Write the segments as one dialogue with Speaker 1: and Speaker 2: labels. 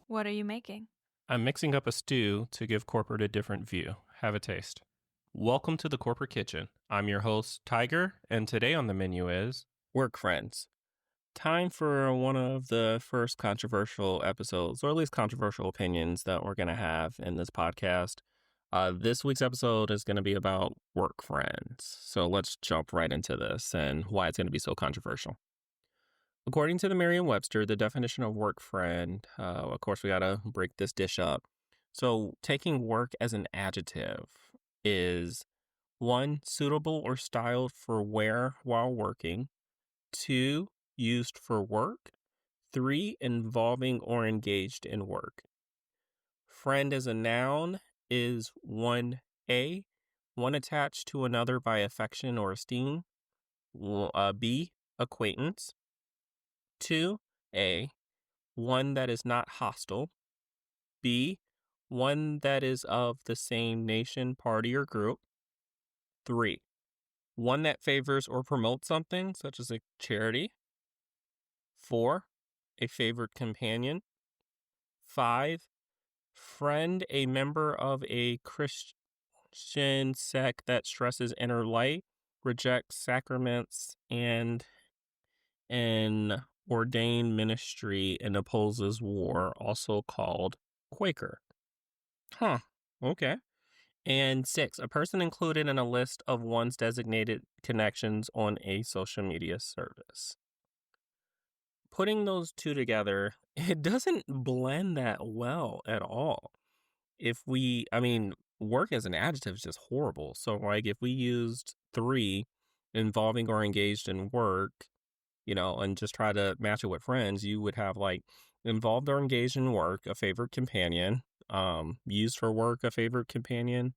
Speaker 1: What are you making?
Speaker 2: I'm mixing up a stew to give corporate a different view. Have a taste. Welcome to the Corporate Kitchen. I'm your host, Tiger, and today on the menu is Work Friends. Time for one of the first controversial episodes, or at least controversial opinions that we're going to have in this podcast. This week's episode is going to be about work friends. So let's jump right into this and why it's going to be so controversial. According to the Merriam-Webster, the definition of work friend, of course, we got to break this dish up. So taking work as an adjective is 1, suitable or styled for wear while working. 2, used for work. 3, involving or engaged in work. Friend as a noun is 1A, one attached to another by affection or esteem. B, acquaintance. 2A, one that is not hostile. B, one that is of the same nation, party, or group. 3, one that favors or promotes something, such as a charity. 4, a favored companion. 5, friend, a member of a Christian sect that stresses inner light, rejects sacraments, and an ordained ministry and opposes war, also called Quaker. Huh. Okay. And 6, a person included in a list of one's designated connections on a social media service. Putting those two together, it doesn't blend that well at all. Work as an adjective is just horrible. So, like, if we used 3, involving or engaged in work, and just try to match it with friends, you would have like involved or engaged in work, a favorite companion, used for work, a favorite companion,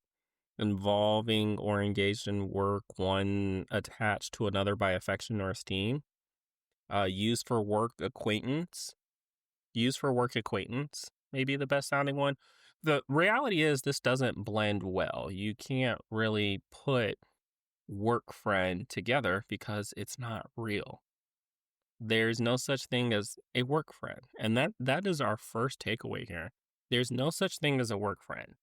Speaker 2: involving or engaged in work, one attached to another by affection or esteem, used for work, acquaintance, maybe the best sounding one. The reality is this doesn't blend well. You can't really put work friend together because it's not real. There's no such thing as a work friend. And that is our first takeaway here. There's no such thing as a work friend.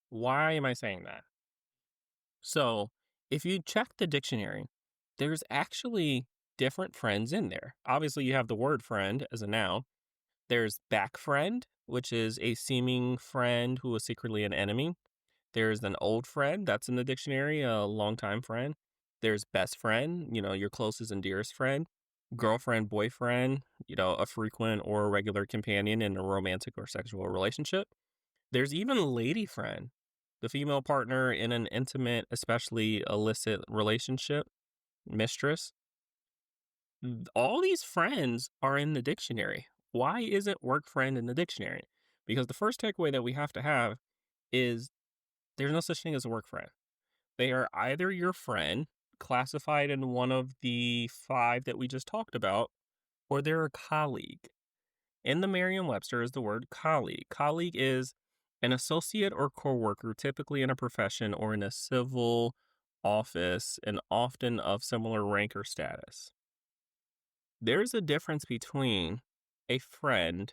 Speaker 2: Why am I saying that? So, if you check the dictionary, there's actually different friends in there. Obviously, you have the word friend as a noun. There's back friend, which is a seeming friend who is secretly an enemy. There's an old friend, that's in the dictionary, a longtime friend. There's best friend, your closest and dearest friend. Girlfriend, boyfriend, a frequent or regular companion in a romantic or sexual relationship. There's even lady friend, the female partner in an intimate, especially illicit relationship, mistress. All these friends are in the dictionary. Why isn't work friend in the dictionary? Because the first takeaway that we have to have is there's no such thing as a work friend. They are either your friend, classified in one of the 5 that we just talked about, or they're a colleague. In the Merriam-Webster is the word colleague. Colleague is an associate or coworker, typically in a profession or in a civil office, and often of similar rank or status. There's a difference between a friend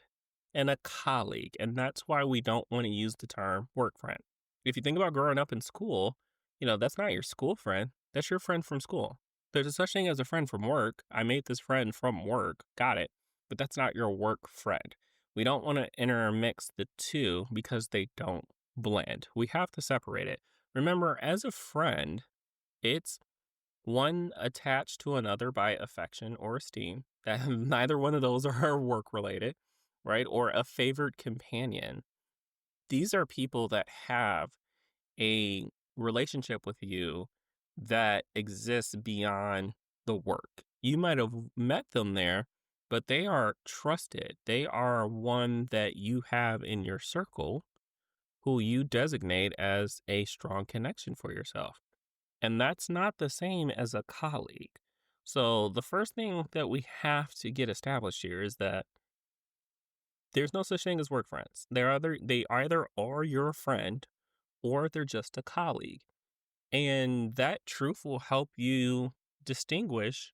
Speaker 2: and a colleague, and that's why we don't want to use the term work friend. If you think about growing up in school, that's not your school friend. That's your friend from school. There's a such thing as a friend from work. I made this friend from work. Got it. But that's not your work friend. We don't want to intermix the two because they don't blend. We have to separate it. Remember, as a friend, it's one attached to another by affection or esteem. That neither one of those are work related, right? Or a favored companion. These are people that have a relationship with you that exists beyond the work. You might have met them there, but they are trusted. They are one that you have in your circle who you designate as a strong connection for yourself. And that's not the same as a colleague. So the first thing that we have to get established here is that there's no such thing as work friends. They either are your friend or they're just a colleague. And that truth will help you distinguish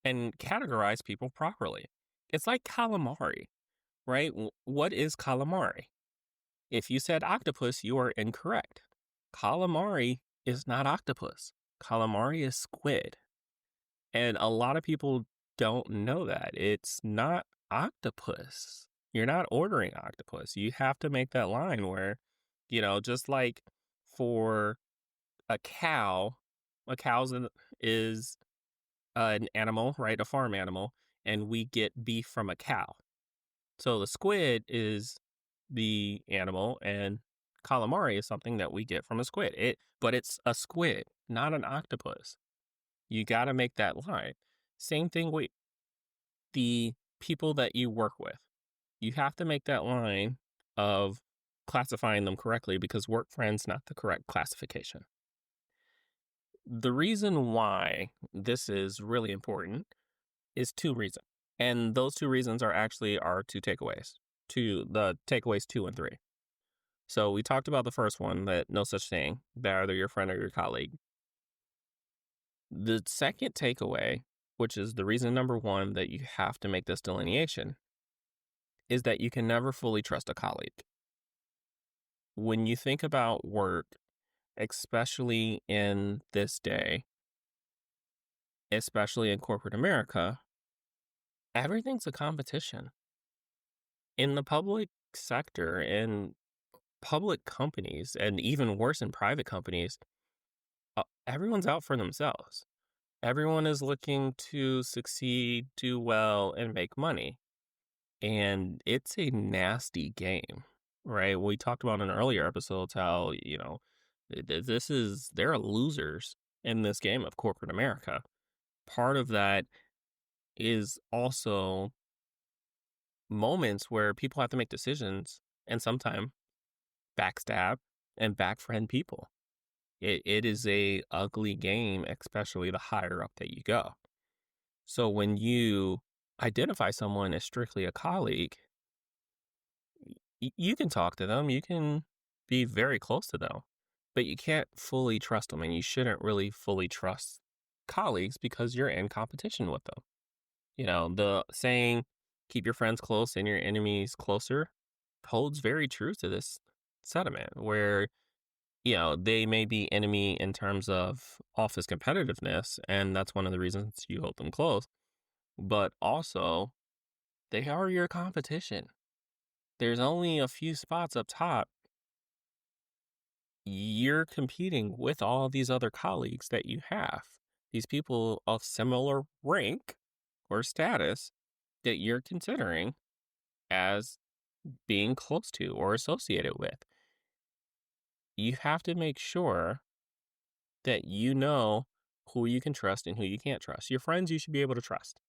Speaker 2: and categorize people properly. It's like calamari. right? What is calamari? If you said octopus, you are incorrect. Calamari is not octopus. Calamari is squid. And a lot of people don't know that. It's not octopus. You're not ordering octopus. You have to make that line where, just like for a cow, a cow's is an animal, right? A farm animal, and we get beef from a cow. So the squid is the animal, and calamari is something that we get from a squid. But it's a squid, not an octopus. You got to make that line. Same thing with the people that you work with. You have to make that line of classifying them correctly because work friend's not the correct classification. The reason why this is really important is two reasons. And those two reasons are actually our two takeaways, the takeaways 2 and 3. So we talked about the first one, that no such thing, that either your friend or your colleague. The second takeaway, which is the reason number one that you have to make this delineation, is that you can never fully trust a colleague. When you think about work, especially in this day, especially in corporate America, everything's a competition. In the public sector, in public companies, and even worse in private companies, everyone's out for themselves. Everyone is looking to succeed, do well, and make money. And it's a nasty game, right? We talked about in earlier episodes how, there are losers in this game of corporate America. Part of that is also moments where people have to make decisions and sometimes backstab and backfriend people. It is a ugly game, especially the higher up that you go. So when you identify someone as strictly a colleague, you can talk to them, you can be very close to them, but you can't fully trust them, and you shouldn't really fully trust colleagues because you're in competition with them. The saying, keep your friends close and your enemies closer, holds very true to this sentiment where, they may be enemy in terms of office competitiveness, and that's one of the reasons you hold them close, but also they are your competition. There's only a few spots up top. You're competing with all these other colleagues that you have, these people of similar rank or status that you're considering as being close to or associated with. You have to make sure that you know who you can trust and who you can't trust. Your friends, you should be able to trust.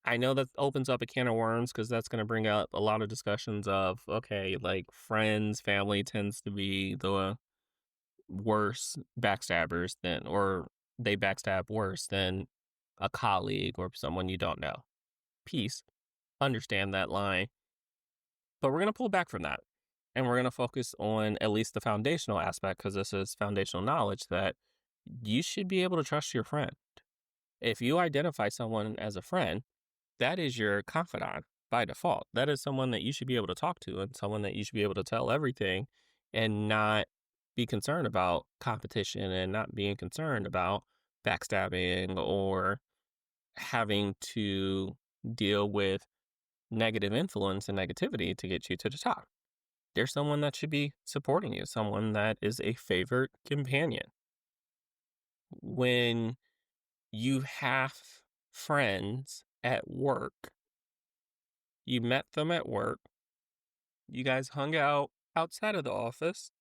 Speaker 2: I know that opens up a can of worms because that's going to bring up a lot of discussions of, okay, like friends, family tends to be the worse backstabbers or they backstab worse than a colleague or someone you don't know. Peace. Understand that line. But we're going to pull back from that. And we're going to focus on at least the foundational aspect because this is foundational knowledge that you should be able to trust your friend. If you identify someone as a friend, that is your confidant by default. That is someone that you should be able to talk to and someone that you should be able to tell everything and not be concerned about competition and not being concerned about backstabbing or having to deal with negative influence and negativity to get you to the top. There's someone that should be supporting you, someone that is a favorite companion. When you have friends at work, you met them at work, you guys hung out outside of the office,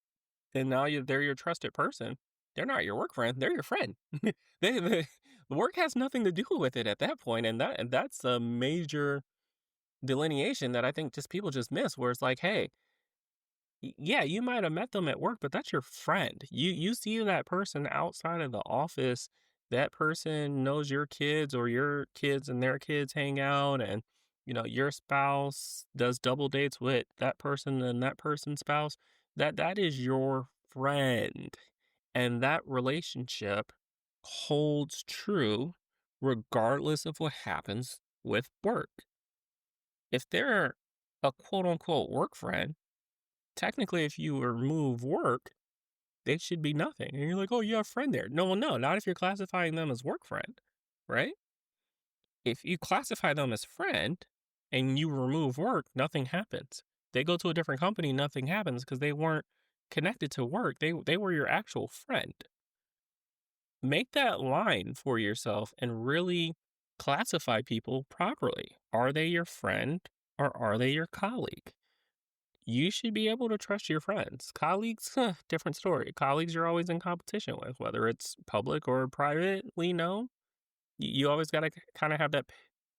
Speaker 2: and now they're your trusted person. They're not your work friend, they're your friend. The work has nothing to do with it at that point, and that's a major delineation that I think just people just miss, where it's like, hey, yeah, you might have met them at work, but that's your friend. You see that person outside of the office. That person knows your kids or your kids and their kids hang out, and your spouse does double dates with that person and that person's spouse. That is your friend. And that relationship holds true regardless of what happens with work. If they're a quote unquote work friend, technically, if you remove work, they should be nothing. And you're like, oh, you have a friend there. No, well, no, not if you're classifying them as work friend, right? If you classify them as friend and you remove work, nothing happens. They go to a different company, nothing happens because they weren't connected to work. They were your actual friend. Make that line for yourself and really classify people properly. Are they your friend or are they your colleague? You should be able to trust your friends. Colleagues, different story. Colleagues you're always in competition with, whether it's public or privately known. You always got to kind of have that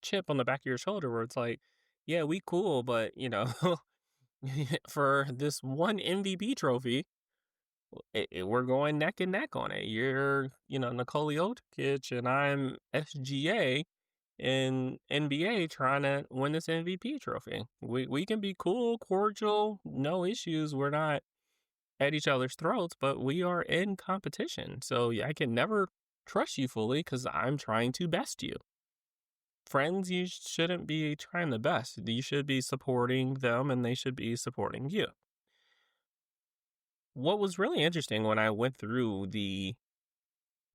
Speaker 2: chip on the back of your shoulder where it's like, yeah, we cool, but for this one MVP trophy, we're going neck and neck on it. You're, Nikola Jokic and I'm SGA in NBA trying to win this MVP trophy. We can be cool, cordial, no issues. We're not at each other's throats, but we are in competition. So yeah, I can never trust you fully because I'm trying to best you. Friends, you shouldn't be trying the best. You should be supporting them and they should be supporting you. What was really interesting when I went through the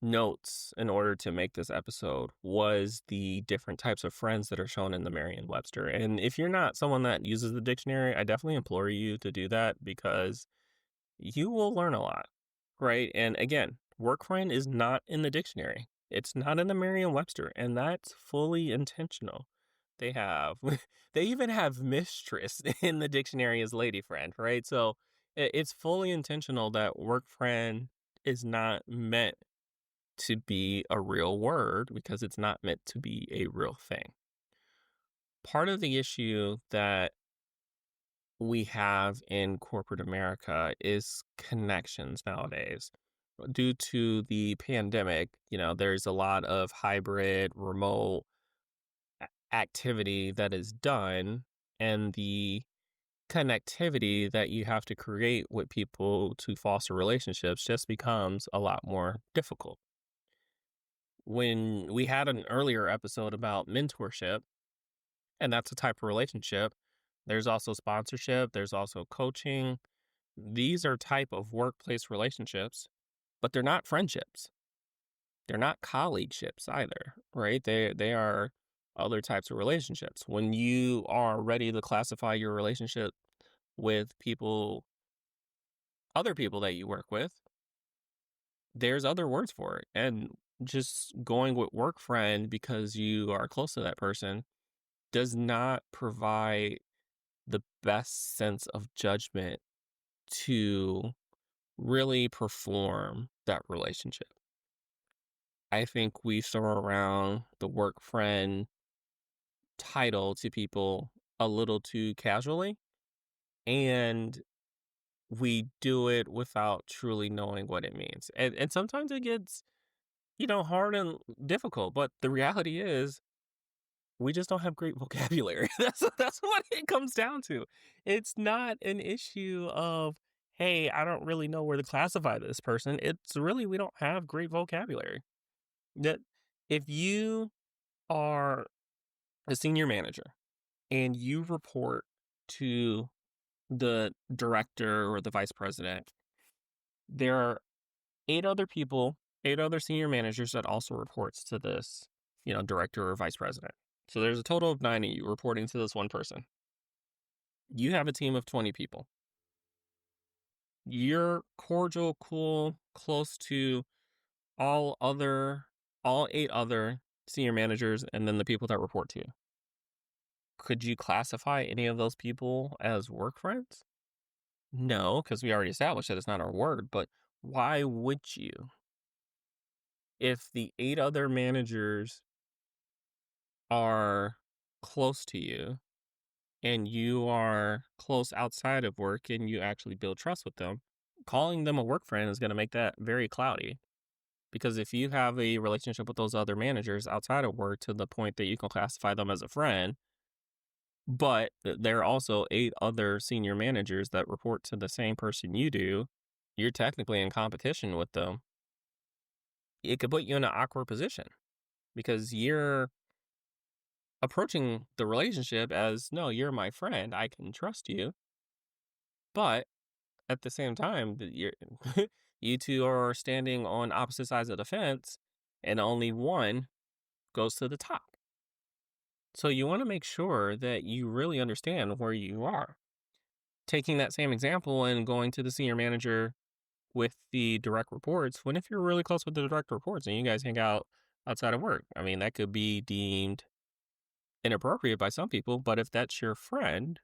Speaker 2: notes in order to make this episode was the different types of friends that are shown in the Merriam-Webster. And if you're not someone that uses the dictionary, I definitely implore you to do that because you will learn a lot, right? And again, work friend is not in the dictionary. It's not in the Merriam-Webster, and that's fully intentional. They have, they even have mistress in the dictionary as lady friend, right? So it's fully intentional that work friend is not meant to be a real word because it's not meant to be a real thing. Part of the issue that we have in corporate America is connections nowadays. Due to the pandemic, there's a lot of hybrid, remote activity that is done, and the connectivity that you have to create with people to foster relationships just becomes a lot more difficult. When we had an earlier episode about mentorship, and that's a type of relationship, there's also sponsorship, there's also coaching. These are type of workplace relationships, but they're not friendships. They're not colleagueships either, right? They are other types of relationships. When you are ready to classify your relationship with people, other people that you work with, there's other words for it. And just going with work friend because you are close to that person does not provide the best sense of judgment to really perform that relationship. I think we throw around the work friend title to people a little too casually, and we do it without truly knowing what it means. And sometimes it gets, hard and difficult, but the reality is we just don't have great vocabulary. That's what it comes down to. It's not an issue of, hey, I don't really know where to classify this person. It's really we don't have great vocabulary. That if you are a senior manager and you report to the director or the vice president, there are eight other senior managers that also reports to this, director or vice president. So there's a total of 9 of you reporting to this one person. You have a team of 20 people. You're cordial, cool, close to all other, all 8 other senior managers, and then the people that report to you. Could you classify any of those people as work friends? No, because we already established that it's not our word, but why would you? If the 8 other managers are close to you and you are close outside of work and you actually build trust with them, calling them a work friend is going to make that very cloudy. Because if you have a relationship with those other managers outside of work to the point that you can classify them as a friend, but there are also 8 other senior managers that report to the same person you do, you're technically in competition with them. It could put you in an awkward position because you're approaching the relationship as, no, you're my friend, I can trust you. But at the same time, you two are standing on opposite sides of the fence, and only one goes to the top. So you want to make sure that you really understand where you are. Taking that same example and going to the senior manager with the direct reports, when if you're really close with the direct reports and you guys hang out outside of work, I mean, that could be deemed inappropriate by some people, but if that's your friend,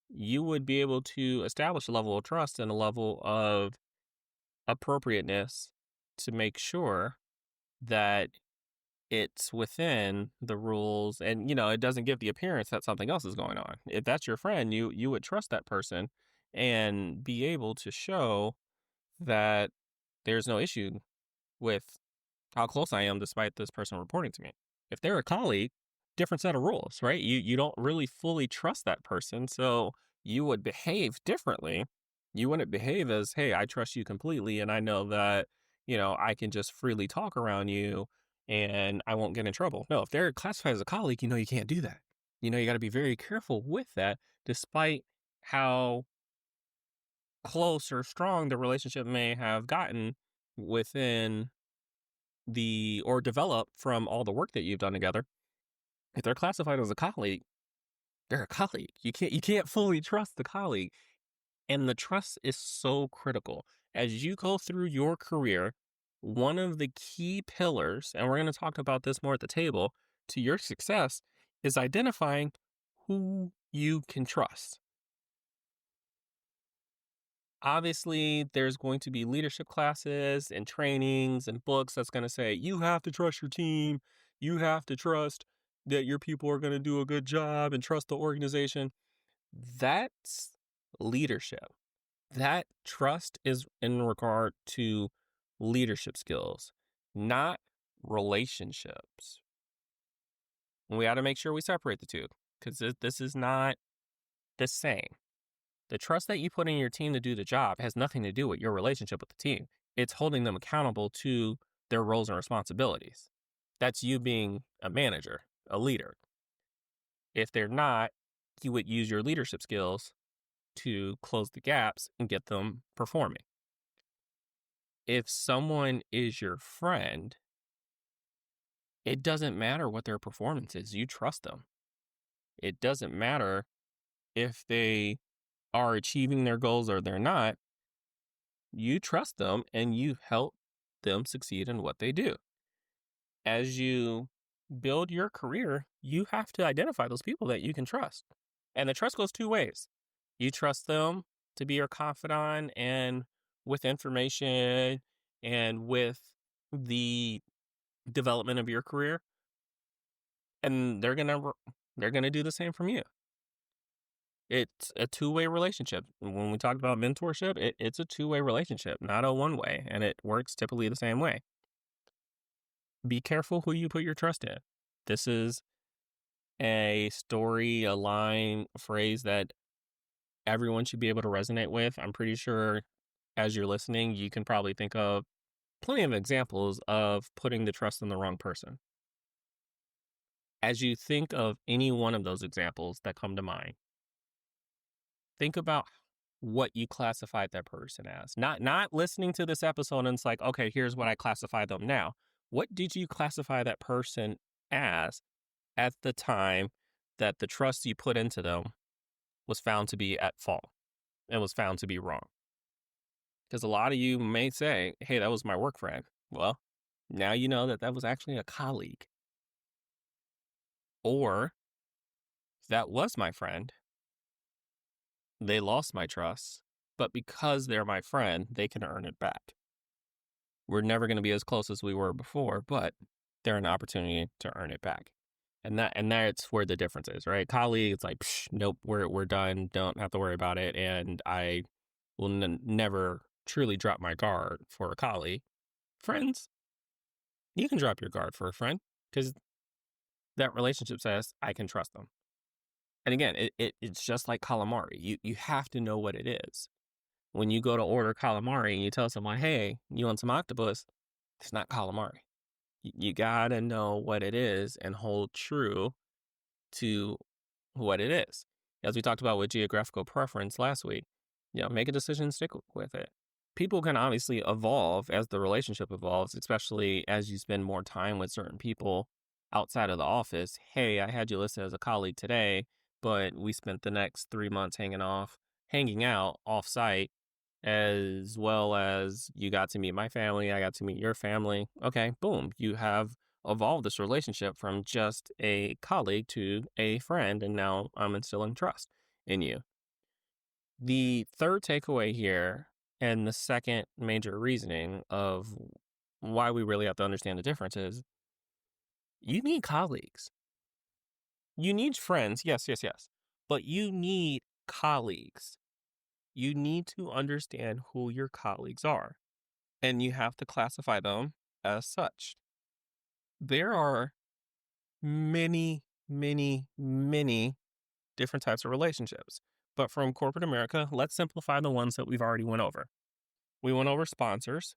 Speaker 2: you would be able to establish a level of trust and a level of appropriateness to make sure that it's within the rules and it doesn't give the appearance that something else is going on. If that's your friend, you would trust that person and be able to show that there's no issue with how close I am despite this person reporting to me. If they're a colleague, different set of rules, right? You don't really fully trust that person, so you would behave differently. You wouldn't behave as, "Hey, I trust you completely and I know that, I can just freely talk around you and I won't get in trouble." No, if they're classified as a colleague, you can't do that. You got to be very careful with that despite how close or strong the relationship may have gotten within or developed from all the work that you've done together. If they're classified as a colleague, they're a colleague. You can't fully trust the colleague. And the trust is so critical. As you go through your career, one of the key pillars, and we're going to talk about this more at the table, to your success is identifying who you can trust. Obviously, there's going to be leadership classes and trainings and books that's going to say, you have to trust your team. You have to trust that your people are going to do a good job and trust the organization. That's leadership. That trust is in regard to leadership skills, not relationships. We got to make sure we separate the two because this is not the same. The trust that you put in your team to do the job has nothing to do with your relationship with the team. It's holding them accountable to their roles and responsibilities. That's you being a manager, a leader. If they're not, you would use your leadership skills to close the gaps and get them performing. If someone is your friend, it doesn't matter what their performance is. You trust them. It doesn't matter if they are achieving their goals or they're not. You trust them and you help them succeed in what they do. As you build your career, you have to identify those people that you can trust. And the trust goes two ways. You trust them to be your confidant and with information and with the development of your career. And they're going to do the same from you. It's a two-way relationship. When we talked about mentorship, it's a two-way relationship, not a one-way, and it works typically the same way. Be careful who you put your trust in. This is a story, a line, a phrase that everyone should be able to resonate with. I'm pretty sure as you're listening, you can probably think of plenty of examples of putting the trust in the wrong person. As you think of any one of those examples that come to mind, think about what you classified that person as. Not listening to this episode and it's like, okay, here's what I classify them now. What did you classify that person as at the time that the trust you put into them was found to be at fault and was found to be wrong? Because a lot of you may say, hey, that was my work friend. Well, now you know that was actually a colleague. Or that was my friend. They lost my trust, but because they're my friend, they can earn it back. We're never going to be as close as we were before, but they're an opportunity to earn it back. And that's where the difference is, right? Colleague, it's like, nope, we're done. Don't have to worry about it. And I will never truly drop my guard for a colleague. Friends, you can drop your guard for a friend because that relationship says I can trust them. And again, it's just like calamari. You have to know what it is. When you go to order calamari and you tell someone, hey, you want some octopus? It's not calamari. You got to know what it is and hold true to what it is. As we talked about with geographical preference last week, make a decision, stick with it. People can obviously evolve as the relationship evolves, especially as you spend more time with certain people outside of the office. Hey, I had you listed as a colleague today, but we spent the next 3 months hanging out off site, as well as you got to meet my family, I got to meet your family. Okay, boom, you have evolved this relationship from just a colleague to a friend, and now I'm instilling trust in you. The third takeaway here, and the second major reasoning of why we really have to understand the difference, is you need colleagues. You need friends, yes, yes, yes, but you need colleagues. You need to understand who your colleagues are, and you have to classify them as such. There are many, many, many different types of relationships. But from corporate America, let's simplify the ones that we've already went over. We went over sponsors,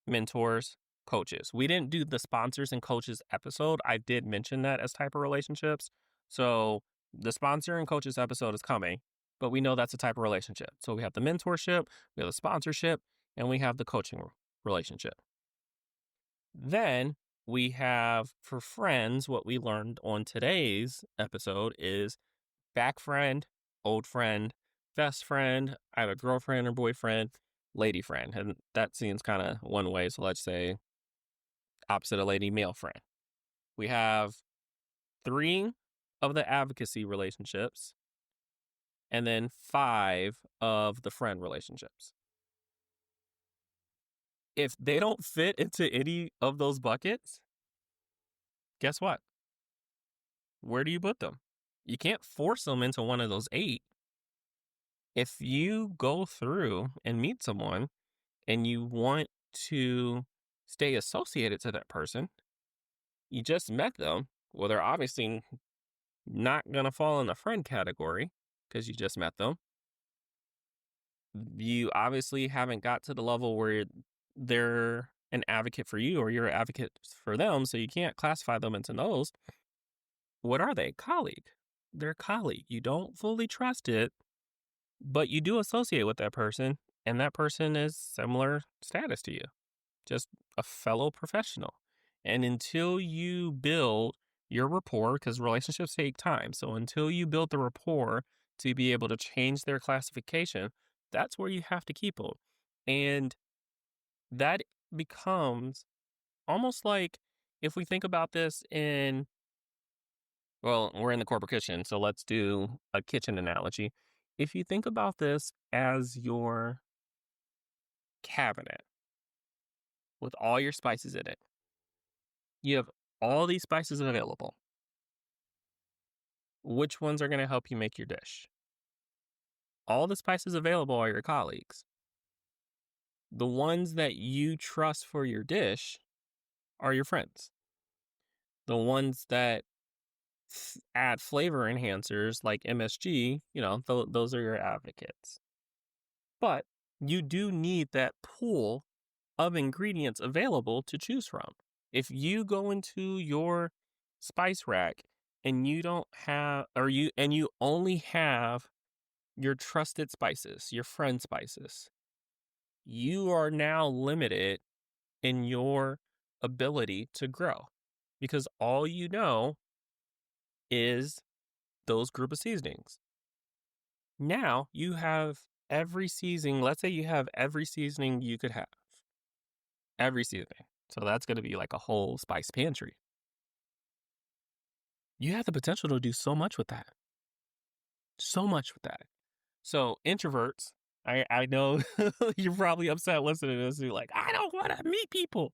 Speaker 2: mentors, coaches. We didn't do the sponsors and coaches episode. I did mention that as type of relationships. So the sponsor and coaches episode is coming, but we know that's a type of relationship. So we have the mentorship, we have the sponsorship, and we have the coaching relationship. Then we have, for friends, what we learned on today's episode is back friend, old friend, best friend, either girlfriend or boyfriend, lady friend. And that seems kind of one way. So let's say opposite of lady, male friend. We have 3 of the advocacy relationships and then 5 of the friend relationships. If they don't fit into any of those buckets, guess what? Where do you put them? You can't force them into one of those 8. If you go through and meet someone and you want to stay associated to that person, you just met them. Well, they're obviously not going to fall in the friend category because you just met them. You obviously haven't got to the level where they're an advocate for you or you're an advocate for them, so you can't classify them into those. What are they? Colleague. They're a colleague. You don't fully trust it, but you do associate with that person, and that person is similar status to you, just a fellow professional. And until you build your rapport, because relationships take time, so until you build the rapport to be able to change their classification, that's where you have to keep them. And that becomes almost like, if we think about this well, we're in the corporate kitchen, so let's do a kitchen analogy. If you think about this as your cabinet with all your spices in it, you have all these spices available. Which ones are going to help you make your dish? All the spices available are your colleagues. The ones that you trust for your dish are your friends. The ones that add flavor enhancers like MSG, those are your advocates. But you do need that pool of ingredients available to choose from. If you go into your spice rack and you don't have, and you only have your trusted spices, your friend spices, you are now limited in your ability to grow because all you know is those group of seasonings. Now you have every seasoning. Let's say you have every seasoning you could have. Every seasoning. So that's going to be like a whole spice pantry. You have the potential to do so much with that. So much with that. So introverts, I know you're probably upset listening to this. You're like, I don't want to meet people.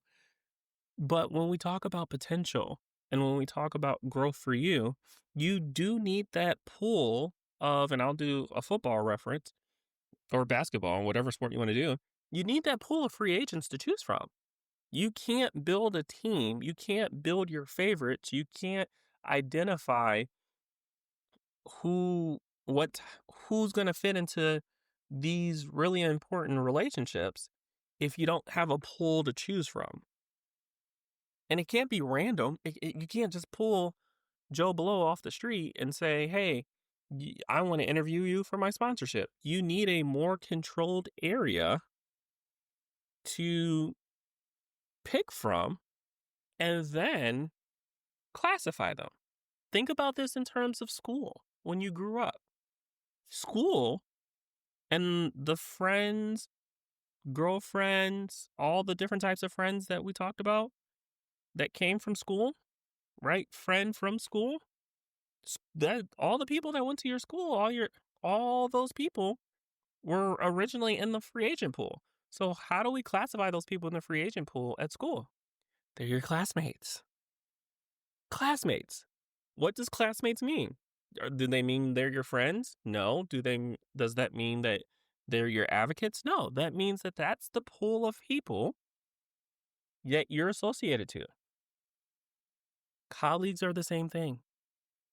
Speaker 2: But when we talk about potential and when we talk about growth for you, you do need that pool of, and I'll do a football reference or basketball, whatever sport you want to do. You need that pool of free agents to choose from. You can't build a team. You can't build your favorites. You can't identify who's going to fit into these really important relationships if you don't have a pool to choose from. And it can't be random. You can't just pull Joe Blow off the street and say, hey, I want to interview you for my sponsorship. You need a more controlled area to pick from and then classify them. Think about this in terms of school when you grew up. School and the friends, girlfriends, all the different types of friends that we talked about that came from school, right? Friend from school. That all the people that went to your school, all those people were originally in the free agent pool. So how do we classify those people in the free agent pool at school? They're your classmates. Classmates. What does classmates mean? Do they mean they're your friends? No. Does that mean that they're your advocates? No. That means that that's the pool of people that you're associated to. Colleagues are the same thing.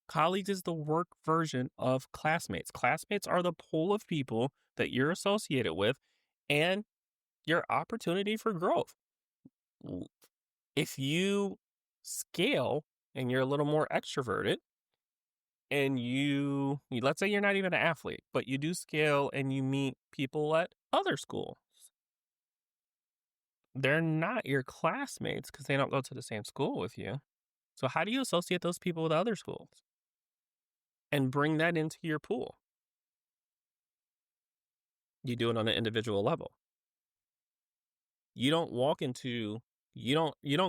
Speaker 2: Colleagues is the work version of classmates. Classmates are the pool of people that you're associated with and your opportunity for growth. If you scale and you're a little more extroverted and let's say you're not even an athlete, but you do scale and you meet people at other schools, they're not your classmates because they don't go to the same school with you. So how do you associate those people with other schools and bring that into your pool? You do it on an individual level. You don't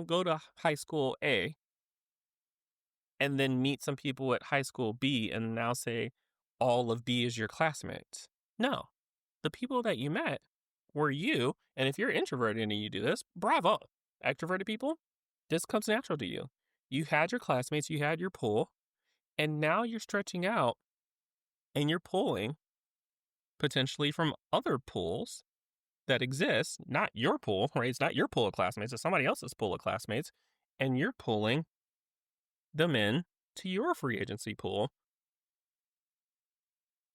Speaker 2: go to high school A and then meet some people at high school B and now say all of B is your classmates. No. The people that you met were you, and if you're introverted and you do this, bravo. Extroverted people, this comes natural to you. You had your classmates, you had your pool, and now you're stretching out and you're pulling potentially from other pools that exist, not your pool, right? It's not your pool of classmates, it's somebody else's pool of classmates, and you're pulling them in to your free agency pool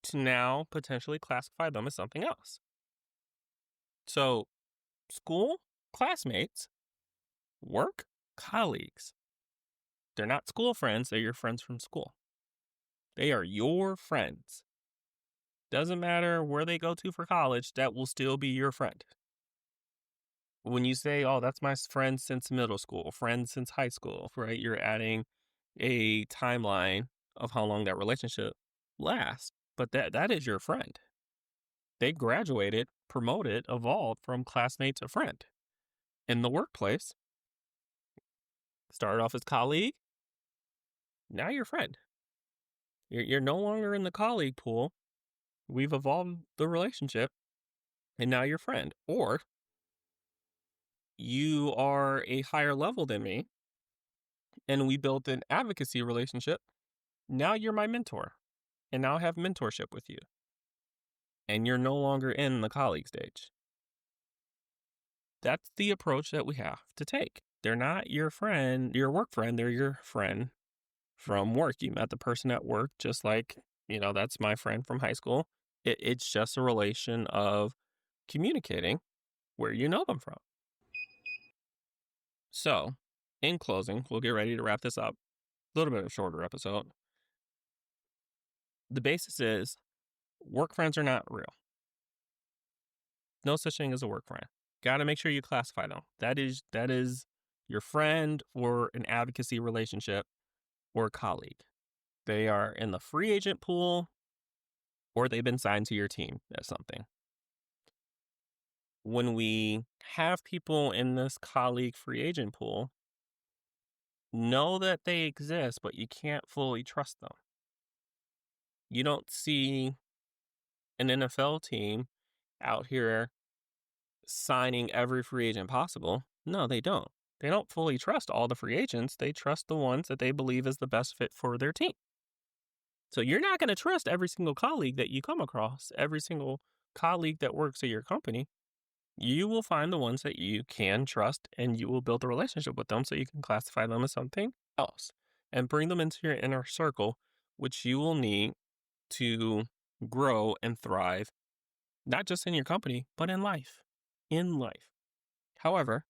Speaker 2: to now potentially classify them as something else. So, school, classmates, work, colleagues. They're not school friends, they're your friends from school. They are your friends. Doesn't matter where they go to for college, that will still be your friend. When you say, oh, that's my friend since middle school, friend since high school, right? You're adding a timeline of how long that relationship lasts. But that is your friend. They graduated, promoted, evolved from classmate to friend. In the workplace, started off as colleague, now you're friend. You're no longer in the colleague pool. We've evolved the relationship, and now you're friend. Or you are a higher level than me, and we built an advocacy relationship. Now you're my mentor, and now I have mentorship with you. And you're no longer in the colleague stage. That's the approach that we have to take. They're not your friend, your work friend, they're your friend from work. You met the person at work, just like, that's my friend from high school. It's just a relation of communicating where you know them from. So, in closing, we'll get ready to wrap this up. A little bit of a shorter episode. The basis is work friends are not real. No such thing as a work friend. Got to make sure you classify them. That is your friend or an advocacy relationship or a colleague. They are in the free agent pool or they've been signed to your team as something. When we have people in this colleague free agent pool, know that they exist, but you can't fully trust them. You don't see an NFL team out here signing every free agent possible. No, they don't. They don't fully trust all the free agents. They trust the ones that they believe is the best fit for their team. So you're not going to trust every single colleague that you come across, every single colleague that works at your company. You will find the ones that you can trust and you will build a relationship with them so you can classify them as something else and bring them into your inner circle, which you will need to grow and thrive, not just in your company, but in life. However,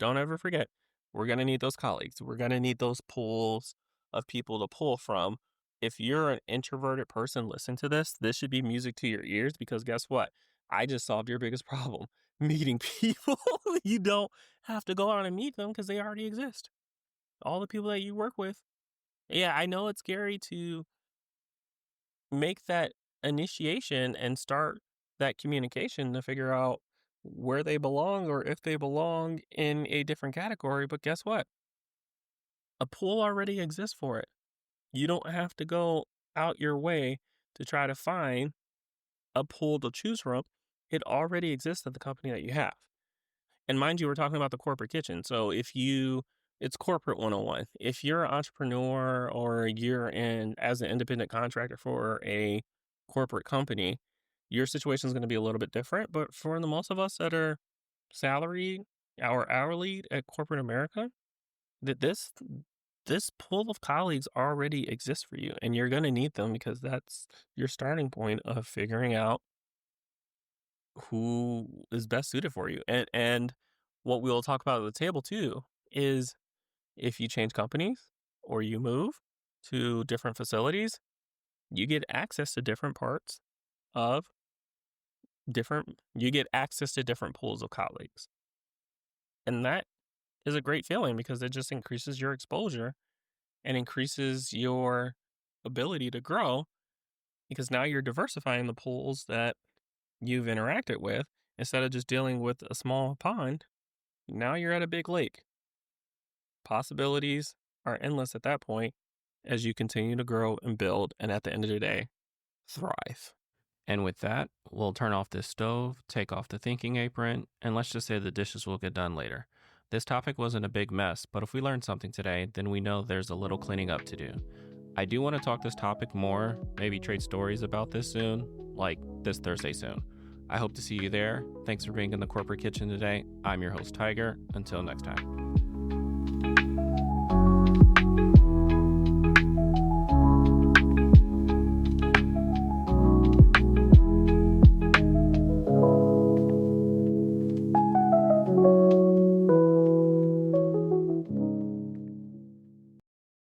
Speaker 2: don't ever forget, we're going to need those colleagues. We're going to need those pools of people to pull from. If you're an introverted person, listen to this. This should be music to your ears because guess what? I just solved your biggest problem. Meeting people. You don't have to go out and meet them because they already exist. All the people that you work with. Yeah, I know it's scary to make that initiation and start that communication to figure out where they belong or if they belong in a different category. But guess what? A pool already exists for it. You don't have to go out your way to try to find a pool to choose from. It already exists at the company that you have. And mind you, we're talking about the corporate kitchen. So it's corporate 101. If you're an entrepreneur or you're in as an independent contractor for a corporate company, your situation is going to be a little bit different. But for the most of us that are salaried or hourly at corporate America, that this pool of colleagues already exists for you, and you're going to need them because that's your starting point of figuring out who is best suited for you. And what we'll talk about at the table too is if you change companies or you move to different facilities, you get access to different parts of you get access to different pools of colleagues. And that is a great feeling because it just increases your exposure and increases your ability to grow because now you're diversifying the pools that you've interacted with instead of just dealing with a small pond. Now you're at a big lake. Possibilities are endless at that point as you continue to grow and build, and at the end of the day, thrive. And with that, we'll turn off this stove, take off the thinking apron, and let's just say the dishes will get done later. This topic wasn't a big mess, but if we learned something today, then we know there's a little cleaning up to do. I do want to talk this topic more, maybe trade stories about this soon, like this Thursday soon. I hope to see you there. Thanks for being in the corporate kitchen today. I'm your host, Tiger. Until next time.